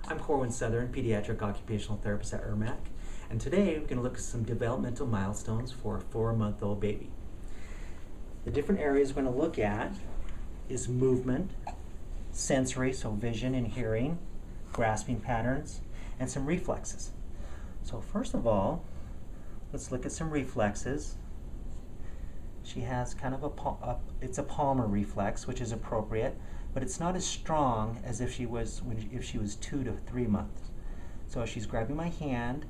I'm Corwin Southern, Pediatric Occupational Therapist at ERMAC, and today we're going to look at some developmental milestones for a 4-month-old baby. The different areas we're going to look at is movement, sensory, so vision and hearing, grasping patterns, and some reflexes. So first of all, let's look at some reflexes. She has kind of it's a palmar reflex, which is appropriate, but it's not as strong as if she was 2 to 3 months. So as she's grabbing my hand,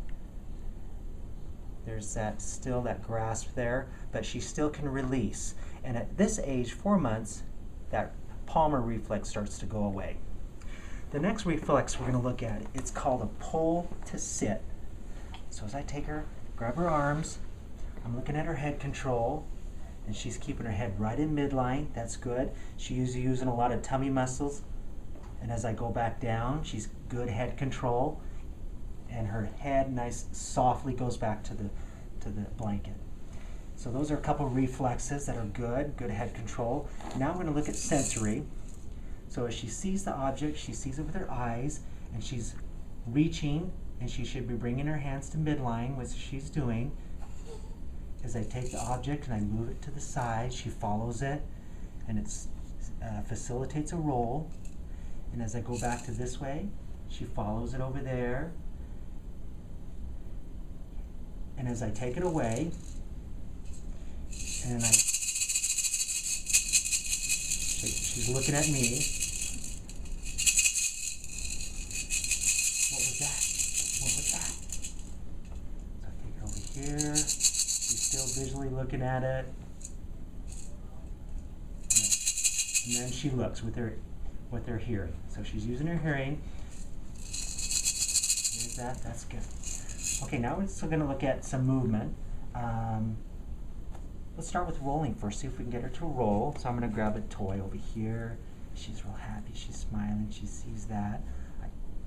there's still that grasp there, but she still can release. And at this age, 4 months, that palmar reflex starts to go away. The next reflex we're going to look at, it's called a pull to sit. So as I take her, grab her arms, I'm looking at her head control, and she's keeping her head right in midline. That's good. She's using a lot of tummy muscles. And as I go back down, she's good head control. And her head nice softly goes back to the blanket. So those are a couple reflexes that are good head control. Now we're going to look at sensory. So as she sees the object, she sees it with her eyes, and she's reaching, and she should be bringing her hands to midline, which she's doing. As I take the object and I move it to the side, she follows it, and it facilitates a roll. And as I go back to this way, she follows it over there. And as I take it away, and she's looking at me. What was that? What was that? So I take it over here. Still visually looking at it, and then she looks with her hearing. So she's using her hearing. Here's that. That's good. Okay, now we're still going to look at some movement. Let's start with rolling first. See if we can get her to roll. So I'm going to grab a toy over here. She's real happy. She's smiling. She sees that.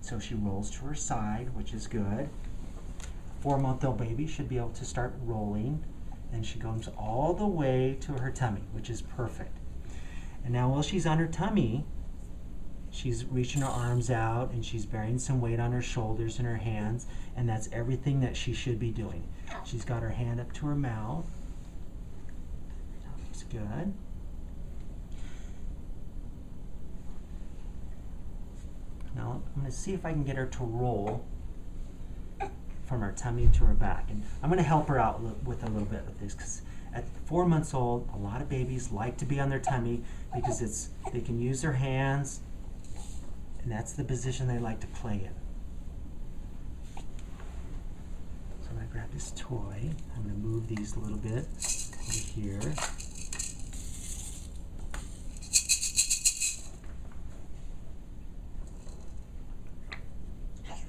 So she rolls to her side, which is good. 4-month-old baby should be able to start rolling, and she goes all the way to her tummy, which is perfect. And now while she's on her tummy, she's reaching her arms out, and she's bearing some weight on her shoulders and her hands, and that's everything that she should be doing. She's got her hand up to her mouth. That looks good. Now I'm going to see if I can get her to roll from her tummy to her back. And I'm going to help her out with a little bit with this, because at 4 months old, a lot of babies like to be on their tummy because they can use their hands, and that's the position they like to play in. So I'm going to grab this toy. I'm going to move these a little bit over here.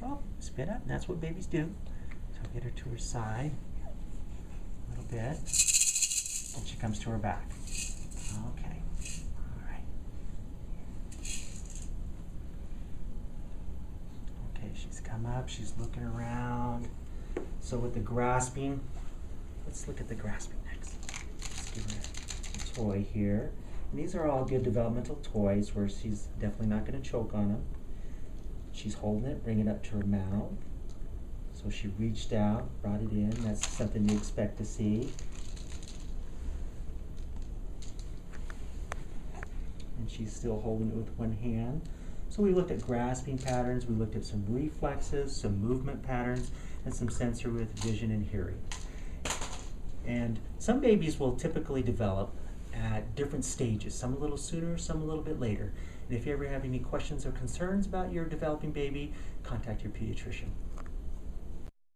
Oh, spit up. That's what babies do. So get her to her side a little bit, and she comes to her back. Okay. All right. Okay, she's come up. She's looking around. So with the grasping, let's look at the grasping next. Let's give her a toy here. And these are all good developmental toys where she's definitely not going to choke on them. She's holding it, bringing it up to her mouth. So she reached out, brought it in. That's something you expect to see. And she's still holding it with one hand. So we looked at grasping patterns, we looked at some reflexes, some movement patterns, and some sensory with vision and hearing. And some babies will typically develop at different stages, some a little sooner, some a little bit later. And if you ever have any questions or concerns about your developing baby, contact your pediatrician.